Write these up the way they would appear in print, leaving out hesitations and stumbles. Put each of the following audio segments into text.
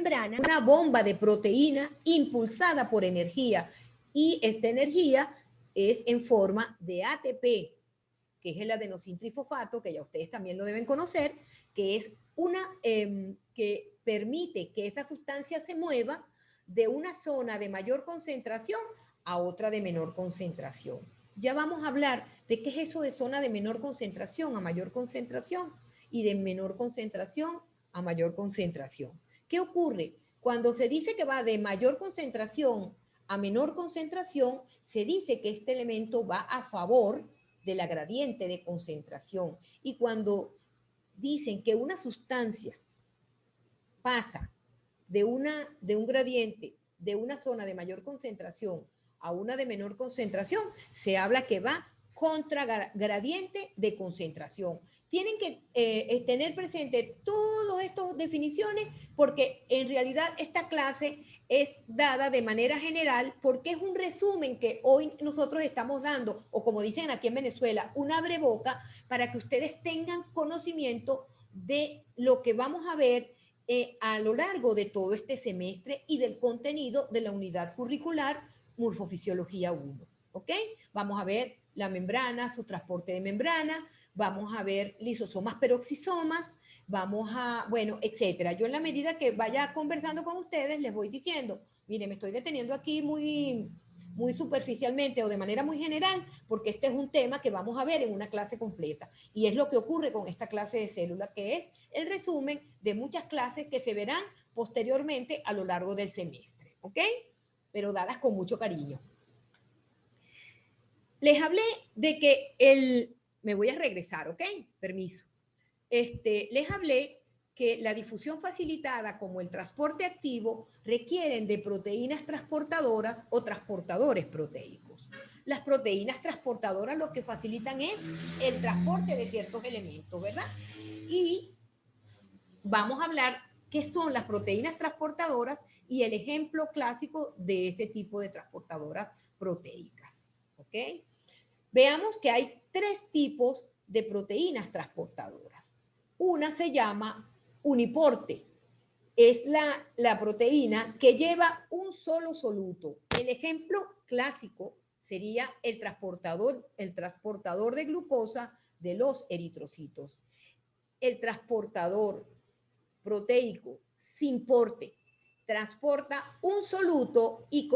membrana, una bomba de proteína impulsada por energía. Y esta energía es en forma de ATP, que es el adenosintrifosfato, que ya ustedes también lo deben conocer, que es una que permite que esa sustancia se mueva de una zona de mayor concentración a otra de menor concentración. Ya vamos a hablar de qué es eso de zona de menor concentración a mayor concentración y de menor concentración a mayor concentración. ¿Qué ocurre? Cuando se dice que va de mayor concentración a menor concentración, se dice que este elemento va a favor de la gradiente de concentración. Y cuando dicen que una sustancia pasa de un gradiente de una zona de mayor concentración a una de menor concentración, se habla que va contra gradiente de concentración. Tienen que tener presente todas estas definiciones porque en realidad esta clase es dada de manera general porque es un resumen que hoy nosotros estamos dando, o como dicen aquí en Venezuela, un abreboca para que ustedes tengan conocimiento de lo que vamos a ver a lo largo de todo este semestre y del contenido de la unidad curricular Morfofisiología 1. ¿Ok? Vamos a ver la membrana, su transporte de membrana, vamos a ver lisosomas peroxisomas, vamos a, bueno, etcétera. Yo en la medida que vaya conversando con ustedes les voy diciendo, mire, me estoy deteniendo aquí muy superficialmente o de manera muy general, porque este es un tema que vamos a ver en una clase completa. Y es lo que ocurre con esta clase de célula, que es el resumen de muchas clases que se verán posteriormente a lo largo del semestre. ¿Ok? Pero dadas con mucho cariño. Les hablé de que me voy a regresar, ¿ok? Permiso. Les hablé que la difusión facilitada como el transporte activo requieren de proteínas transportadoras o transportadores proteicos. Las proteínas transportadoras lo que facilitan es el transporte de ciertos elementos, ¿verdad? Y vamos a hablar qué son las proteínas transportadoras y el ejemplo clásico de este tipo de transportadoras proteicas, ¿ok? Veamos que hay tres tipos de proteínas transportadoras. Una se llama uniporte. Es la proteína que lleva un solo soluto. El ejemplo clásico sería el transportador de glucosa de los eritrocitos. El transportador proteico sin porte transporta un soluto y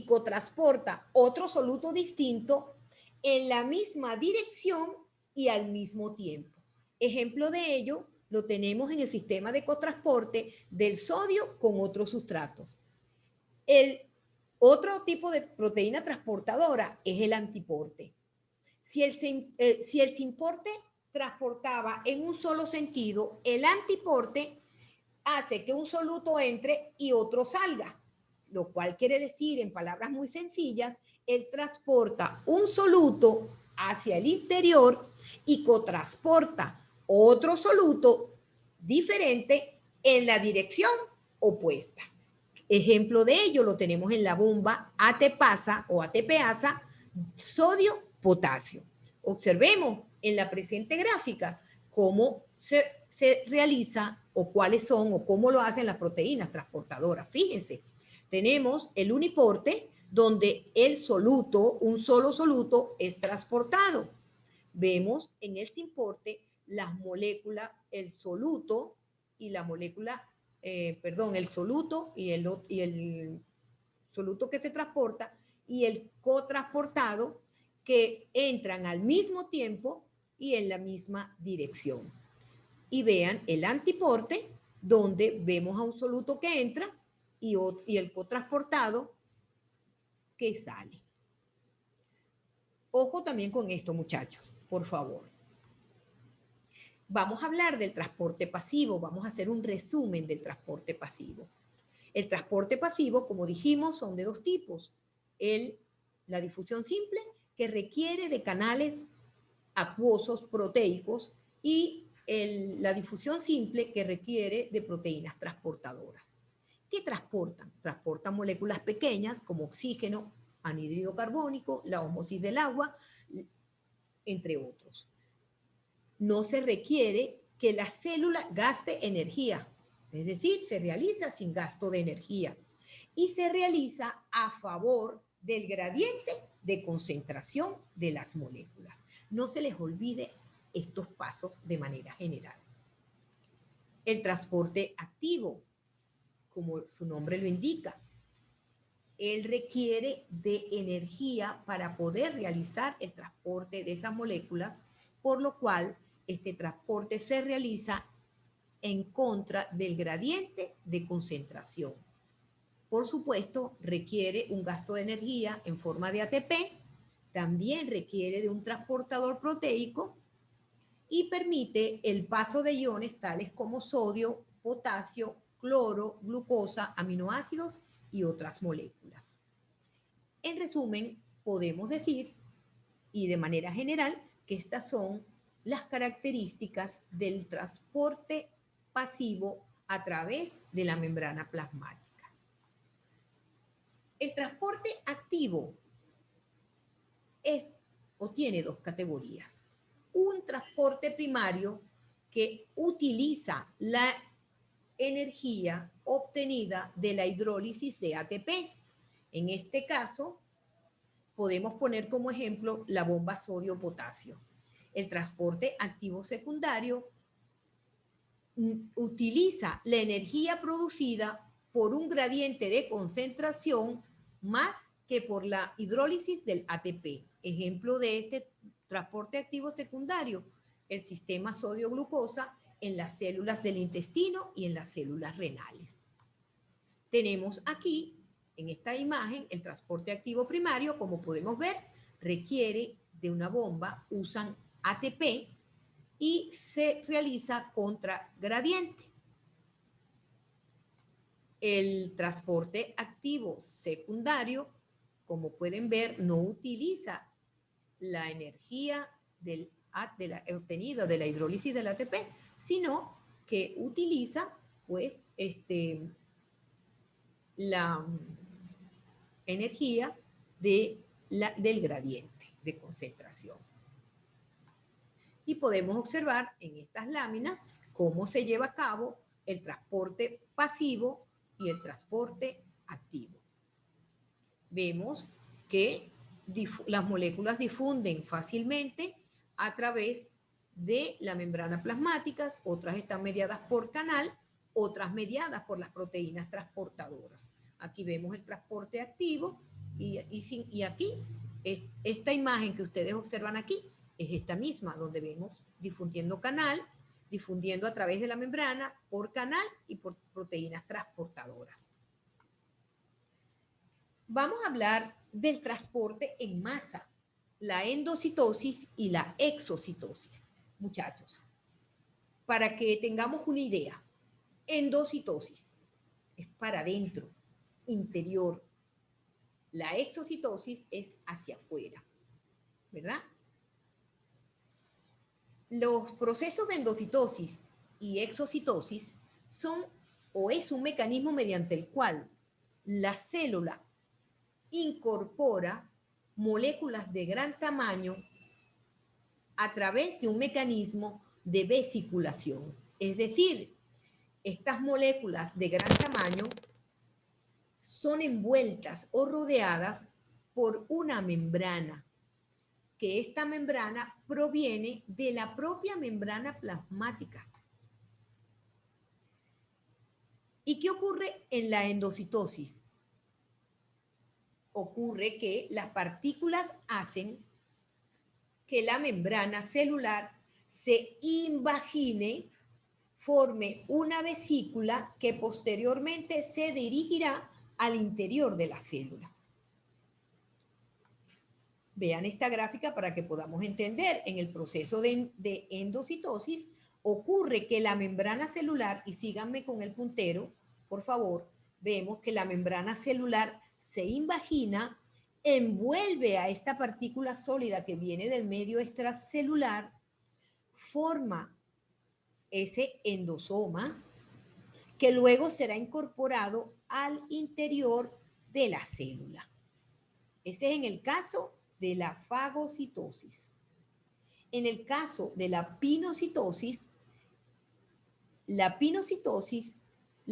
cotransporta otro soluto distinto en la misma dirección y al mismo tiempo. Ejemplo de ello lo tenemos en el sistema de cotransporte del sodio con otros sustratos. El otro tipo de proteína transportadora es el antiporte. Si el sinporte transportaba en un solo sentido, el antiporte hace que un soluto entre y otro salga, lo cual quiere decir, en palabras muy sencillas, él transporta un soluto hacia el interior y cotransporta otro soluto diferente en la dirección opuesta. Ejemplo de ello lo tenemos en la bomba ATPasa o ATPasa, sodio-potasio. Observemos en la presente gráfica cómo se realiza o cuáles son o cómo lo hacen las proteínas transportadoras. Fíjense, tenemos el uniporte donde el soluto, un solo soluto, es transportado. Vemos en el sinporte las moléculas, el soluto y la molécula, el soluto y el soluto que se transporta y el cotransportado que entran al mismo tiempo y en la misma dirección. Y vean el antiporte, donde vemos a un soluto que entra y el cotransportado que sale. Ojo también con esto, muchachos, por favor. Vamos a hablar del transporte pasivo, vamos a hacer un resumen del transporte pasivo. El transporte pasivo, como dijimos, son de dos tipos. La difusión simple, que requiere de canales acuosos proteicos, y la difusión simple, que requiere de proteínas transportadoras. ¿Qué transportan? Transportan moléculas pequeñas como oxígeno, anhídrido carbónico, la ósmosis del agua, entre otros. No se requiere que la célula gaste energía. Es decir, se realiza sin gasto de energía y se realiza a favor del gradiente de concentración de las moléculas. No se les olvide estos pasos de manera general. El transporte activo, como su nombre lo indica, él requiere de energía para poder realizar el transporte de esas moléculas, por lo cual este transporte se realiza en contra del gradiente de concentración. Por supuesto, requiere un gasto de energía en forma de ATP, también requiere de un transportador proteico y permite el paso de iones tales como sodio, potasio, cloro, glucosa, aminoácidos y otras moléculas. En resumen, podemos decir, y de manera general, que estas son las características del transporte pasivo a través de la membrana plasmática. El transporte activo es o tiene dos categorías. Un transporte primario que utiliza la energía obtenida de la hidrólisis de ATP. En este caso, podemos poner como ejemplo la bomba sodio-potasio. El transporte activo secundario utiliza la energía producida por un gradiente de concentración más que por la hidrólisis del ATP. Ejemplo de este transporte activo secundario, el sistema sodio-glucosa en las células del intestino y en las células renales. Tenemos aquí, en esta imagen, el transporte activo primario, como podemos ver, requiere de una bomba, usan ATP y se realiza contra gradiente. El transporte activo secundario, como pueden ver, no utiliza la energía obtenida de la hidrólisis del ATP, sino que utiliza pues la energía del gradiente de concentración. Y podemos observar en estas láminas cómo se lleva a cabo el transporte pasivo y el transporte activo. Vemos que las moléculas difunden fácilmente a través de la membrana plasmática, otras están mediadas por canal, otras mediadas por las proteínas transportadoras. Aquí vemos el transporte activo y aquí, esta imagen que ustedes observan aquí, es esta misma, donde vemos difundiendo canal, difundiendo a través de la membrana, por canal y por proteínas transportadoras. Vamos a hablar del transporte en masa, la endocitosis y la exocitosis. Muchachos, para que tengamos una idea, endocitosis es para adentro, interior. La exocitosis es hacia afuera, ¿verdad? Los procesos de endocitosis y exocitosis son o es un mecanismo mediante el cual la célula incorpora moléculas de gran tamaño a través de un mecanismo de vesiculación. Es decir, estas moléculas de gran tamaño son envueltas o rodeadas por una membrana, que esta membrana proviene de la propia membrana plasmática. ¿Y qué ocurre en la endocitosis? Ocurre que las partículas hacen que la membrana celular se invagine, forme una vesícula que posteriormente se dirigirá al interior de la célula. Vean esta gráfica para que podamos entender. En el proceso de endocitosis ocurre que la membrana celular, y síganme con el puntero, por favor, vemos que la membrana celular se invagina, envuelve a esta partícula sólida que viene del medio extracelular, forma ese endosoma que luego será incorporado al interior de la célula. Ese es en el caso de la fagocitosis. En el caso de la pinocitosis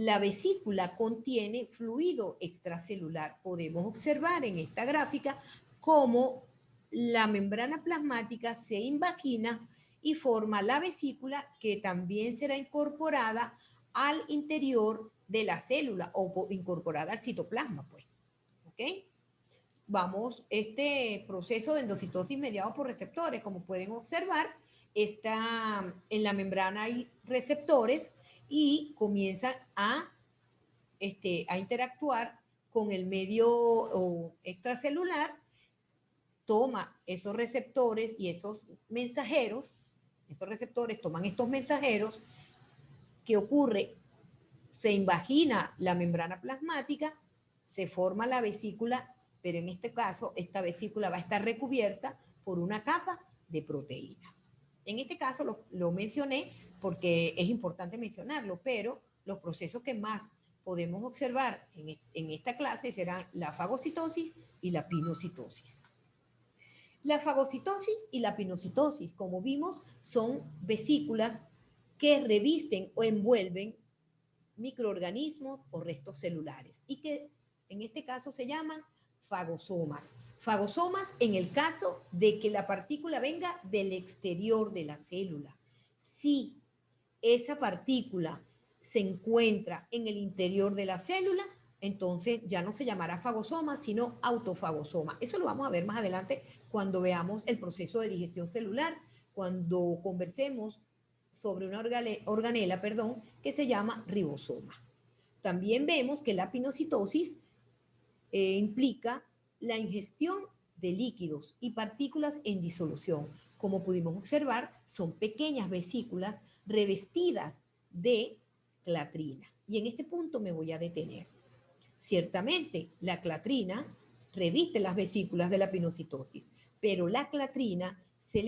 la vesícula contiene fluido extracelular. Podemos observar en esta gráfica cómo la membrana plasmática se invagina y forma la vesícula, que también será incorporada al interior de la célula o incorporada al citoplasma, pues. ¿Ok? Vamos, este proceso de endocitosis mediado por receptores, como pueden observar, está en la membrana hay receptores y comienza a interactuar con el medio extracelular, toma esos receptores y esos mensajeros, esos receptores toman estos mensajeros. ¿Qué ocurre? Se invagina la membrana plasmática, se forma la vesícula, pero en este caso esta vesícula va a estar recubierta por una capa de proteínas. En este caso lo mencioné porque es importante mencionarlo, pero los procesos que más podemos observar en esta clase serán la fagocitosis y la pinocitosis. La fagocitosis y la pinocitosis, como vimos, son vesículas que revisten o envuelven microorganismos o restos celulares y que en este caso se llaman fagosomas. Fagosomas en el caso de que la partícula venga del exterior de la célula. Si esa partícula se encuentra en el interior de la célula, entonces ya no se llamará fagosoma, sino autofagosoma. Eso lo vamos a ver más adelante cuando veamos el proceso de digestión celular, cuando conversemos sobre una organela, que se llama ribosoma. También vemos que la pinocitosis implica la ingestión de líquidos y partículas en disolución. Como pudimos observar, son pequeñas vesículas revestidas de clatrina. Y en este punto me voy a detener. Ciertamente, la clatrina reviste las vesículas de la pinocitosis, pero la clatrina se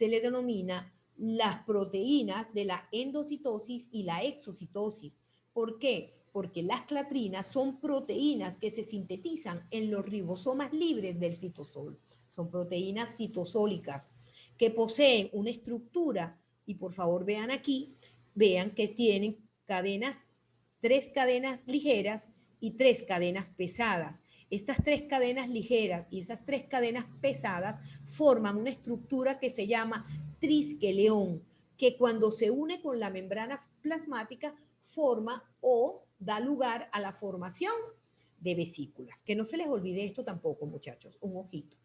le denomina las proteínas de la endocitosis y la exocitosis. ¿Por qué? Porque las clatrinas son proteínas que se sintetizan en los ribosomas libres del citosol. Son proteínas citosólicas que poseen una estructura, y por favor vean aquí, vean que tienen cadenas, 3 cadenas ligeras y 3 cadenas pesadas. Estas 3 cadenas ligeras y esas 3 cadenas pesadas forman una estructura que se llama trisqueleón, que cuando se une con la membrana plasmática forma o da lugar a la formación de vesículas. Que no se les olvide esto tampoco, muchachos, un ojito.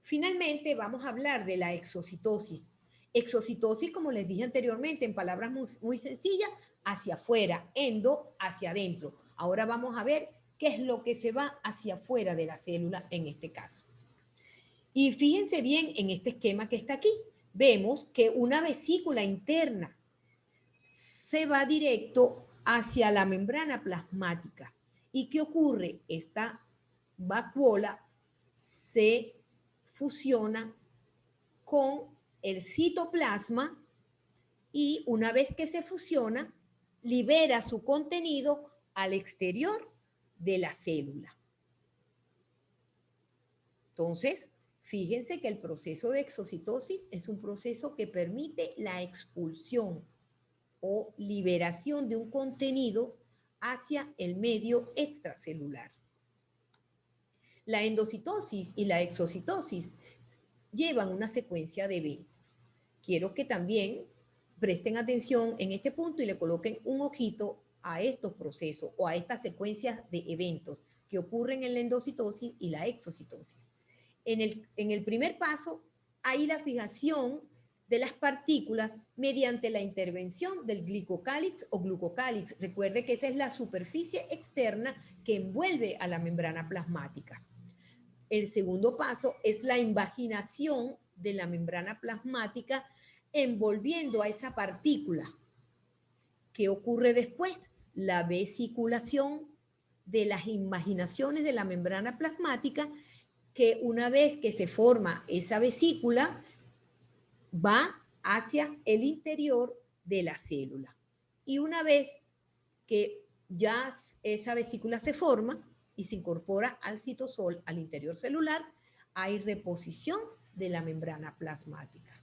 Finalmente, vamos a hablar de la exocitosis. Exocitosis, como les dije anteriormente, en palabras muy sencillas, hacia afuera, endo hacia adentro. Ahora vamos a ver qué es lo que se va hacia afuera de la célula en este caso. Y fíjense bien en este esquema que está aquí. Vemos que una vesícula interna se va directo hacia la membrana plasmática. ¿Y qué ocurre? Esta vacuola se fusiona con el citoplasma y una vez que se fusiona, libera su contenido al exterior de la célula. Entonces, fíjense que el proceso de exocitosis es un proceso que permite la expulsión o liberación de un contenido hacia el medio extracelular. La endocitosis y la exocitosis llevan una secuencia de eventos. Quiero que también presten atención en este punto y le coloquen un ojito a estos procesos o a estas secuencias de eventos que ocurren en la endocitosis y la exocitosis. En el primer paso hay la fijación de las partículas mediante la intervención del glicocálix o glucocálix. Recuerde que esa es la superficie externa que envuelve a la membrana plasmática. El segundo paso es la invaginación de la membrana plasmática envolviendo a esa partícula. ¿Qué ocurre después? La vesiculación de las invaginaciones de la membrana plasmática, que una vez que se forma esa vesícula, va hacia el interior de la célula. Y una vez que ya esa vesícula se forma y se incorpora al citosol, al interior celular, hay reposición de la membrana plasmática.